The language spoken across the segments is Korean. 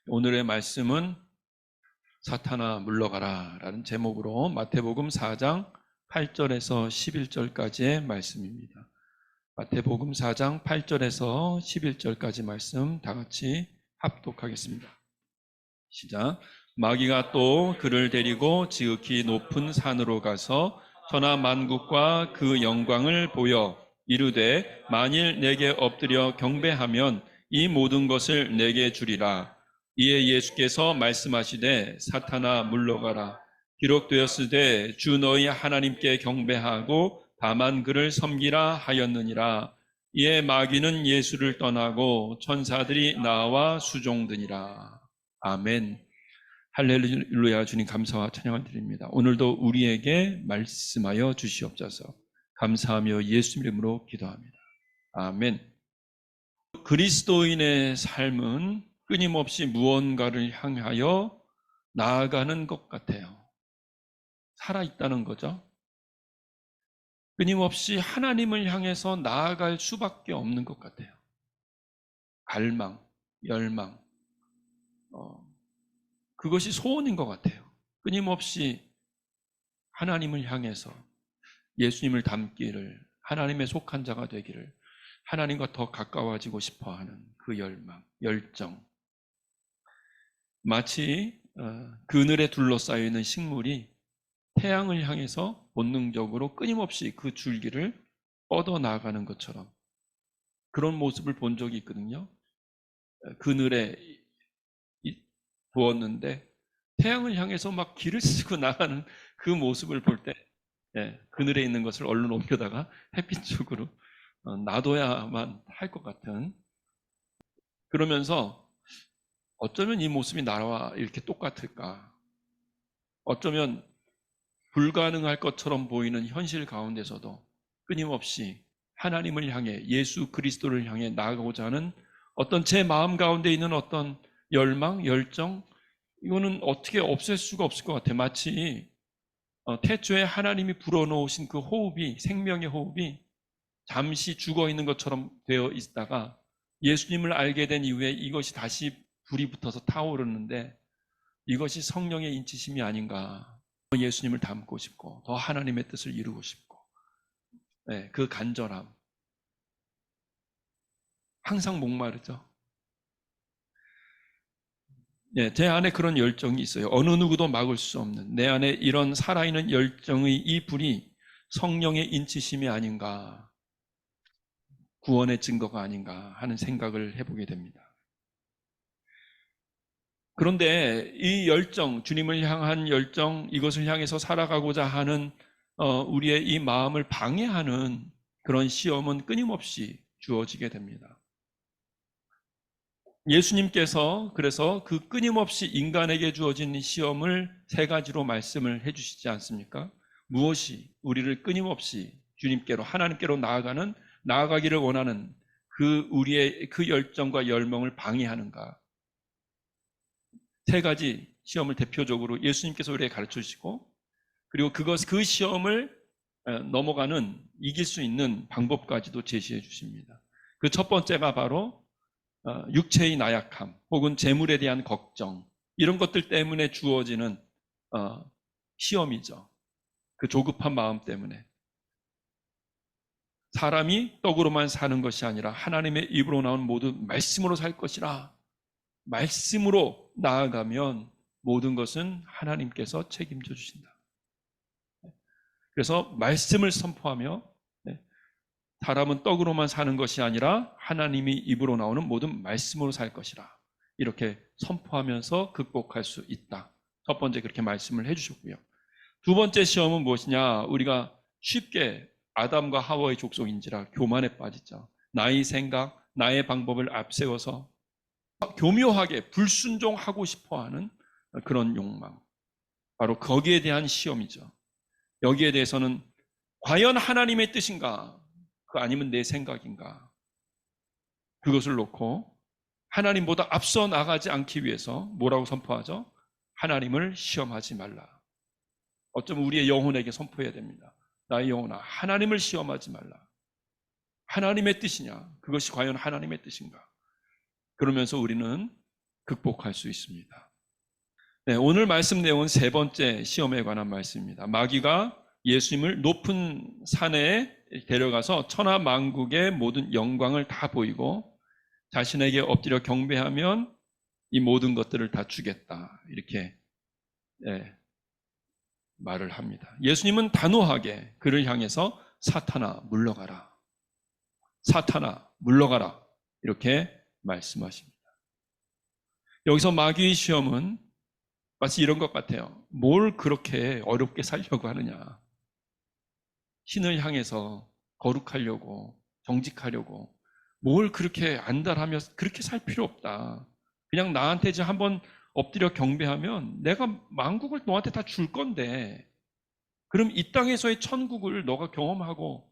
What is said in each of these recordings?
오늘의 말씀은 사탄아 물러가라 라는 제목으로 마태복음 4장 8절에서 11절까지의 말씀입니다. 마태복음 4장 8절에서 11절까지 말씀 다 같이 합독하겠습니다. 시작. 마귀가 또 그를 데리고 지극히 높은 산으로 가서 천하 만국과 그 영광을 보여 이르되 만일 내게 엎드려 경배하면 이 모든 것을 내게 주리라. 이에 예수께서 말씀하시되 사탄아 물러가라. 기록되었으되 주 너희 하나님께 경배하고 다만 그를 섬기라 하였느니라. 이에 마귀는 예수를 떠나고 천사들이 나와 수종드니라. 아멘. 할렐루야. 주님 감사와 찬양을 드립니다. 오늘도 우리에게 말씀하여 주시옵소서. 감사하며 예수 이름으로 기도합니다. 아멘. 그리스도인의 삶은 끊임없이 무언가를 향하여 나아가는 것 같아요. 살아있다는 거죠. 끊임없이 하나님을 향해서 나아갈 수밖에 없는 것 같아요. 갈망, 열망, 그것이 소원인 것 같아요. 끊임없이 하나님을 향해서 예수님을 닮기를, 하나님의 속한 자가 되기를, 하나님과 더 가까워지고 싶어하는 그 열망, 열정. 마치 그늘에 둘러싸여 있는 식물이 태양을 향해서 본능적으로 끊임없이 그 줄기를 뻗어나가는 것처럼 그런 모습을 본 적이 있거든요. 그늘에 부었는데 태양을 향해서 막 길을 쓰고 나가는 그 모습을 볼 때 그늘에 있는 것을 얼른 옮겨다가 햇빛 쪽으로 놔둬야만 할 것 같은, 그러면서 어쩌면 이 모습이 나와 이렇게 똑같을까, 어쩌면 불가능할 것처럼 보이는 현실 가운데서도 끊임없이 하나님을 향해, 예수 그리스도를 향해 나아가고자 하는 어떤 제 마음 가운데 있는 어떤 열망, 열정, 이거는 어떻게 없앨 수가 없을 것 같아요. 마치 태초에 하나님이 불어넣으신 그 호흡이, 생명의 호흡이 잠시 죽어 있는 것처럼 되어 있다가 예수님을 알게 된 이후에 이것이 다시 불이 붙어서 타오르는데, 이것이 성령의 인치심이 아닌가. 예수님을 닮고 싶고 더 하나님의 뜻을 이루고 싶고, 그 간절함, 항상 목마르죠. 제 안에 그런 열정이 있어요. 어느 누구도 막을 수 없는 내 안에 이런 살아있는 열정의 이 불이 성령의 인치심이 아닌가, 구원의 증거가 아닌가 하는 생각을 해보게 됩니다. 그런데 이 열정, 주님을 향한 열정, 이것을 향해서 살아가고자 하는 우리의 이 마음을 방해하는 그런 시험은 끊임없이 주어지게 됩니다. 예수님께서 그래서 그 끊임없이 인간에게 주어진 시험을 세 가지로 말씀을 해주시지 않습니까? 무엇이 우리를 끊임없이 주님께로, 하나님께로 나아가기를 원하는 그 우리의 그 열정과 열망을 방해하는가? 세 가지 시험을 대표적으로 예수님께서 우리에게 가르쳐 주시고, 그리고 그 시험을 넘어가는, 이길 수 있는 방법까지도 제시해 주십니다. 그 첫 번째가 바로 육체의 나약함 혹은 재물에 대한 걱정, 이런 것들 때문에 주어지는 시험이죠. 그 조급한 마음 때문에. 사람이 떡으로만 사는 것이 아니라 하나님의 입으로 나온 모든 말씀으로 살 것이라. 말씀으로 나아가면 모든 것은 하나님께서 책임져 주신다. 그래서 말씀을 선포하며 사람은 떡으로만 사는 것이 아니라 하나님이 입으로 나오는 모든 말씀으로 살 것이라, 이렇게 선포하면서 극복할 수 있다. 첫 번째 그렇게 말씀을 해주셨고요. 두 번째 시험은 무엇이냐? 우리가 쉽게 아담과 하와의 족속인지라 교만에 빠지죠. 나의 생각, 나의 방법을 앞세워서 교묘하게 불순종하고 싶어하는 그런 욕망, 바로 거기에 대한 시험이죠. 여기에 대해서는 과연 하나님의 뜻인가, 그 아니면 내 생각인가, 그것을 놓고 하나님보다 앞서 나가지 않기 위해서 뭐라고 선포하죠? 하나님을 시험하지 말라. 어쩌면 우리의 영혼에게 선포해야 됩니다. 나의 영혼아, 하나님을 시험하지 말라. 하나님의 뜻이냐? 그것이 과연 하나님의 뜻인가? 그러면서 우리는 극복할 수 있습니다. 네, 오늘 말씀 내용은 세 번째 시험에 관한 말씀입니다. 마귀가 예수님을 높은 산에 데려가서 천하 만국의 모든 영광을 다 보이고 자신에게 엎드려 경배하면 이 모든 것들을 다 주겠다. 이렇게 말을 합니다. 예수님은 단호하게 그를 향해서 사탄아 물러가라. 사탄아 물러가라. 이렇게 말씀하십니다. 여기서 마귀의 시험은 마치 이런 것 같아요. 뭘 그렇게 어렵게 살려고 하느냐. 신을 향해서 거룩하려고 정직하려고 뭘 그렇게 안달하며 그렇게 살 필요 없다. 그냥 나한테 이제 한번 엎드려 경배하면 내가 만국을 너한테 다 줄 건데 그럼 이 땅에서의 천국을 너가 경험하고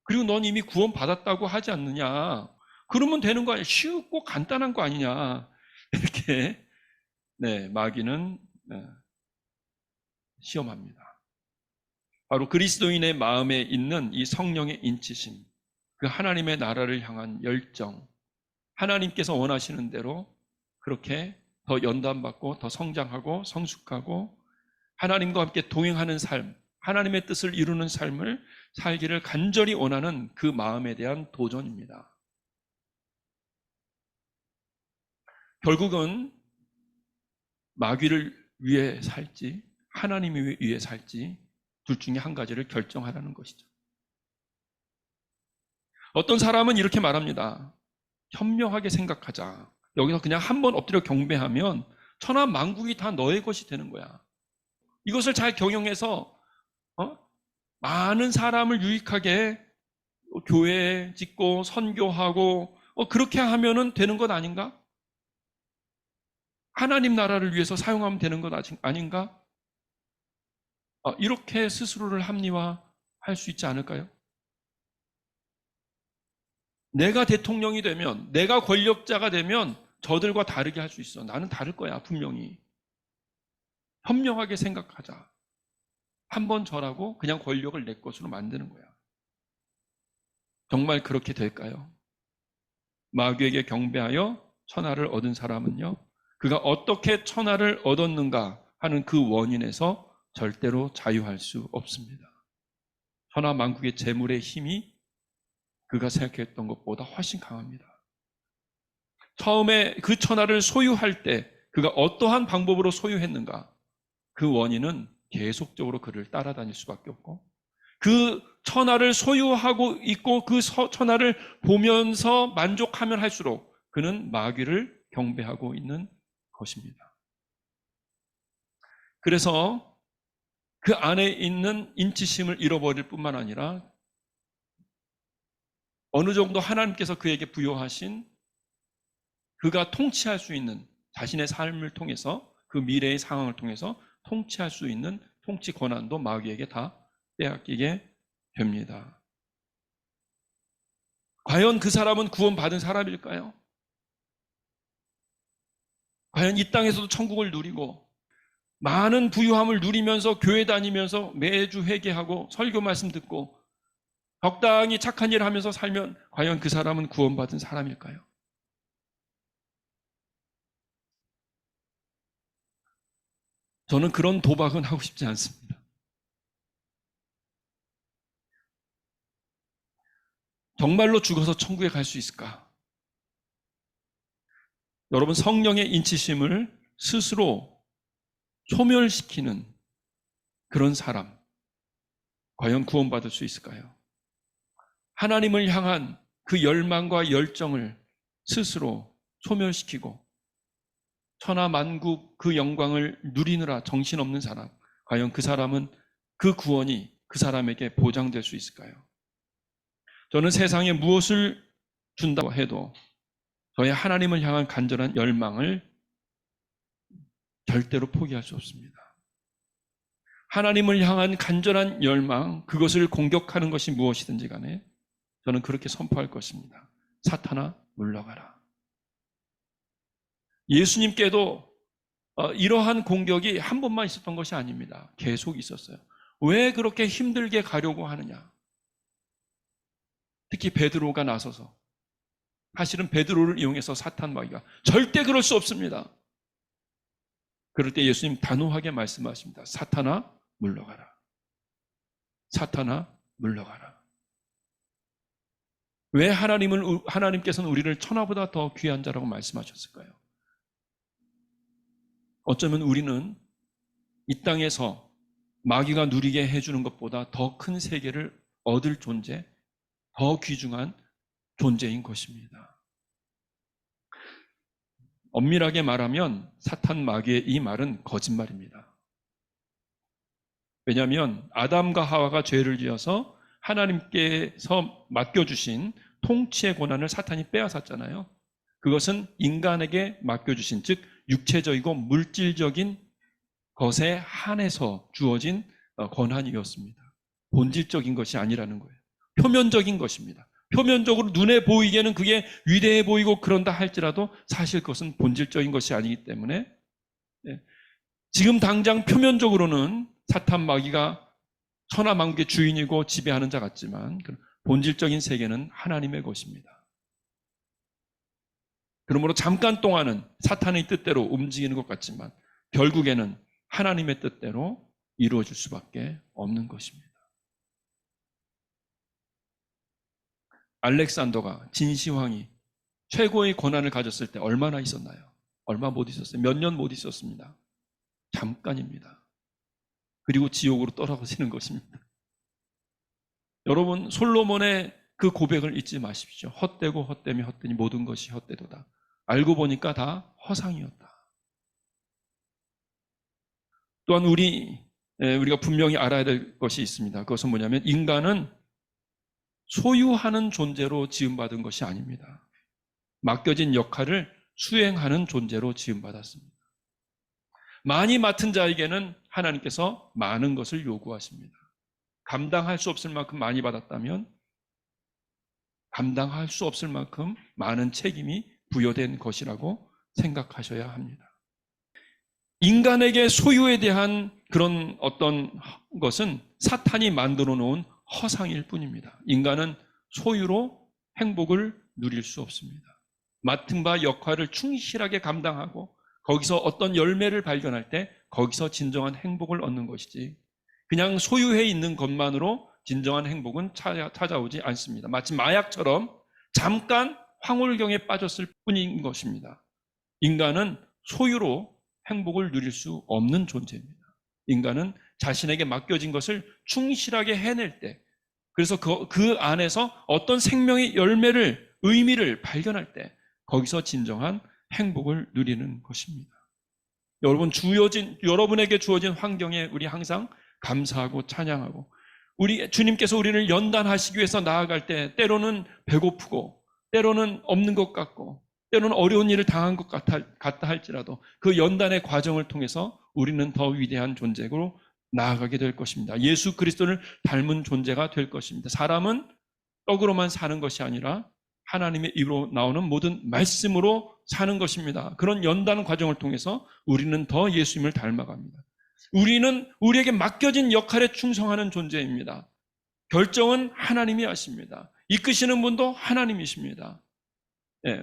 그리고 넌 이미 구원 받았다고 하지 않느냐. 그러면 되는 거 아니야. 쉽고 간단한 거 아니냐. 이렇게 마귀는 시험합니다. 바로 그리스도인의 마음에 있는 이 성령의 인치심, 그 하나님의 나라를 향한 열정, 하나님께서 원하시는 대로 그렇게 더 연단받고 더 성장하고 성숙하고 하나님과 함께 동행하는 삶, 하나님의 뜻을 이루는 삶을 살기를 간절히 원하는 그 마음에 대한 도전입니다. 결국은 마귀를 위해 살지 하나님을 위해 살지 둘 중에 한 가지를 결정하라는 것이죠. 어떤 사람은 이렇게 말합니다. 현명하게 생각하자. 여기서 그냥 한번 엎드려 경배하면 천하 만국이 다 너의 것이 되는 거야. 이것을 잘 경영해서 많은 사람을 유익하게 교회 짓고 선교하고 그렇게 하면은 되는 것 아닌가? 하나님 나라를 위해서 사용하면 되는 것 아닌가? 이렇게 스스로를 합리화할 수 있지 않을까요? 내가 대통령이 되면, 내가 권력자가 되면 저들과 다르게 할 수 있어. 나는 다를 거야, 분명히. 현명하게 생각하자. 한번 절하고 그냥 권력을 내 것으로 만드는 거야. 정말 그렇게 될까요? 마귀에게 경배하여 천하를 얻은 사람은요, 그가 어떻게 천하를 얻었는가 하는 그 원인에서 절대로 자유할 수 없습니다. 천하 만국의 재물의 힘이 그가 생각했던 것보다 훨씬 강합니다. 처음에 그 천하를 소유할 때 그가 어떠한 방법으로 소유했는가? 그 원인은 계속적으로 그를 따라다닐 수밖에 없고 그 천하를 소유하고 있고 그 천하를 보면서 만족하면 할수록 그는 마귀를 경배하고 있는 것입니다. 그래서 그 안에 있는 인치심을 잃어버릴 뿐만 아니라 어느 정도 하나님께서 그에게 부여하신 그가 통치할 수 있는 자신의 삶을 통해서 그 미래의 상황을 통해서 통치할 수 있는 통치 권한도 마귀에게 다 빼앗기게 됩니다. 과연 그 사람은 구원받은 사람일까요? 과연 이 땅에서도 천국을 누리고 많은 부유함을 누리면서 교회 다니면서 매주 회개하고 설교 말씀 듣고 적당히 착한 일을 하면서 살면 과연 그 사람은 구원받은 사람일까요? 저는 그런 도박은 하고 싶지 않습니다. 정말로 죽어서 천국에 갈 수 있을까? 여러분, 성령의 인치심을 스스로 소멸시키는 그런 사람, 과연 구원받을 수 있을까요? 하나님을 향한 그 열망과 열정을 스스로 소멸시키고 천하 만국 그 영광을 누리느라 정신없는 사람, 과연 그 사람은 그 구원이 그 사람에게 보장될 수 있을까요? 저는 세상에 무엇을 준다고 해도 저의 하나님을 향한 간절한 열망을 절대로 포기할 수 없습니다. 하나님을 향한 간절한 열망, 그것을 공격하는 것이 무엇이든지 간에 저는 그렇게 선포할 것입니다. 사탄아, 물러가라. 예수님께도 이러한 공격이 한 번만 있었던 것이 아닙니다. 계속 있었어요. 왜 그렇게 힘들게 가려고 하느냐? 특히 베드로가 나서서 사실은 베드로를 이용해서 사탄 마귀가 절대 그럴 수 없습니다. 그럴 때 예수님 단호하게 말씀하십니다. 사탄아 물러가라. 사탄아 물러가라. 왜 하나님께서는 우리를 천하보다 더 귀한 자라고 말씀하셨을까요? 어쩌면 우리는 이 땅에서 마귀가 누리게 해주는 것보다 더 큰 세계를 얻을 존재, 더 귀중한 존재인 것입니다. 엄밀하게 말하면 사탄 마귀의 이 말은 거짓말입니다. 왜냐하면 아담과 하와가 죄를 지어서 하나님께서 맡겨주신 통치의 권한을 사탄이 빼앗았잖아요. 그것은 인간에게 맡겨주신, 즉 육체적이고 물질적인 것에 한해서 주어진 권한이었습니다. 본질적인 것이 아니라는 거예요. 표면적인 것입니다. 표면적으로 눈에 보이기에는 그게 위대해 보이고 그런다 할지라도 사실 그것은 본질적인 것이 아니기 때문에 지금 당장 표면적으로는 사탄 마귀가 천하만국의 주인이고 지배하는 자 같지만 본질적인 세계는 하나님의 것입니다. 그러므로 잠깐 동안은 사탄의 뜻대로 움직이는 것 같지만 결국에는 하나님의 뜻대로 이루어질 수밖에 없는 것입니다. 알렉산더가 진시황이 최고의 권한을 가졌을 때 얼마나 있었나요? 얼마 못 있었어요? 몇 년 못 있었습니다. 잠깐입니다. 그리고 지옥으로 떨어지는 것입니다. 여러분, 솔로몬의 그 고백을 잊지 마십시오. 헛되고 헛되며 헛되니 모든 것이 헛되도다. 알고 보니까 다 허상이었다. 또한 우리가 분명히 알아야 될 것이 있습니다. 그것은 뭐냐면 인간은 소유하는 존재로 지음받은 것이 아닙니다. 맡겨진 역할을 수행하는 존재로 지음받았습니다. 많이 맡은 자에게는 하나님께서 많은 것을 요구하십니다. 감당할 수 없을 만큼 많이 받았다면 감당할 수 없을 만큼 많은 책임이 부여된 것이라고 생각하셔야 합니다. 인간에게 소유에 대한 그런 어떤 것은 사탄이 만들어 놓은 허상일 뿐입니다. 인간은 소유로 행복을 누릴 수 없습니다. 맡은 바 역할을 충실하게 감당하고 거기서 어떤 열매를 발견할 때 거기서 진정한 행복을 얻는 것이지 그냥 소유해 있는 것만으로 진정한 행복은 찾아오지 않습니다. 마치 마약처럼 잠깐 황홀경에 빠졌을 뿐인 것입니다. 인간은 소유로 행복을 누릴 수 없는 존재입니다. 인간은 자신에게 맡겨진 것을 충실하게 해낼 때, 그래서 그 안에서 어떤 생명의 열매를, 의미를 발견할 때 거기서 진정한 행복을 누리는 것입니다. 여러분에게 주어진 환경에 우리 항상 감사하고 찬양하고 주님께서 우리를 연단하시기 위해서 나아갈 때 때로는 배고프고 때로는 없는 것 같고 때로는 어려운 일을 당한 것 같다 할지라도 그 연단의 과정을 통해서 우리는 더 위대한 존재로 나아가게 될 것입니다. 예수 그리스도를 닮은 존재가 될 것입니다. 사람은 떡으로만 사는 것이 아니라 하나님의 입으로 나오는 모든 말씀으로 사는 것입니다. 그런 연단 과정을 통해서 우리는 더 예수님을 닮아갑니다. 우리는 우리에게 맡겨진 역할에 충성하는 존재입니다. 결정은 하나님이 하십니다. 이끄시는 분도 하나님이십니다.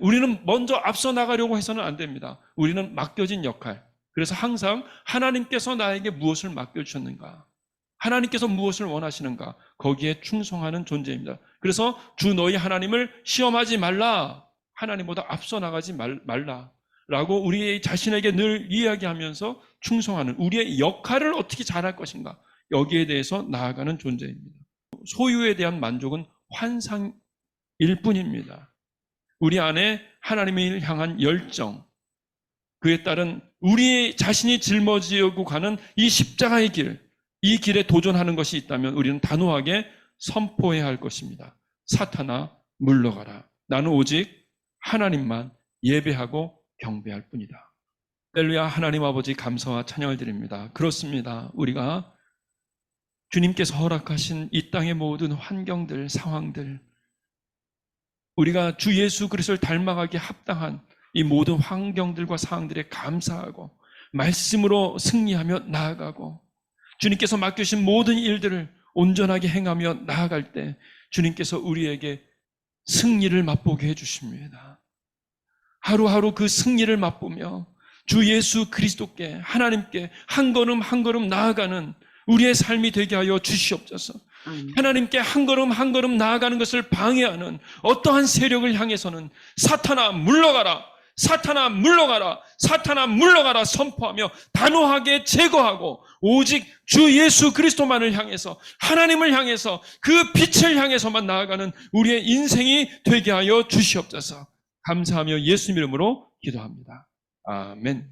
우리는 먼저 앞서 나가려고 해서는 안 됩니다. 우리는 맡겨진 역할. 그래서 항상 하나님께서 나에게 무엇을 맡겨주셨는가? 하나님께서 무엇을 원하시는가? 거기에 충성하는 존재입니다. 그래서 주 너희 하나님을 시험하지 말라. 하나님보다 앞서 나가지 말라. 라고 우리 자신에게 늘 이야기하면서 충성하는 우리의 역할을 어떻게 잘할 것인가? 여기에 대해서 나아가는 존재입니다. 소유에 대한 만족은 환상일 뿐입니다. 우리 안에 하나님을 향한 열정, 그에 따른 우리 자신이 짊어지고 가는 이 십자가의 길, 이 길에 도전하는 것이 있다면 우리는 단호하게 선포해야 할 것입니다. 사탄아 물러가라. 나는 오직 하나님만 예배하고 경배할 뿐이다. 할렐루야. 하나님 아버지 감사와 찬양을 드립니다. 그렇습니다. 우리가 주님께서 허락하신 이 땅의 모든 환경들, 상황들, 우리가 주 예수 그리스도를 닮아가기에 합당한 이 모든 환경들과 상황들에 감사하고 말씀으로 승리하며 나아가고 주님께서 맡기신 모든 일들을 온전하게 행하며 나아갈 때 주님께서 우리에게 승리를 맛보게 해주십니다. 하루하루 그 승리를 맛보며 주 예수 그리스도께, 하나님께 한 걸음 한 걸음 나아가는 우리의 삶이 되게 하여 주시옵소서. 하나님께 한 걸음 한 걸음 나아가는 것을 방해하는 어떠한 세력을 향해서는 사탄아 물러가라, 사탄아 물러가라, 사탄아 물러가라 선포하며 단호하게 제거하고 오직 주 예수 그리스도만을 향해서, 하나님을 향해서, 그 빛을 향해서만 나아가는 우리의 인생이 되게 하여 주시옵소서. 감사하며 예수 이름으로 기도합니다. 아멘.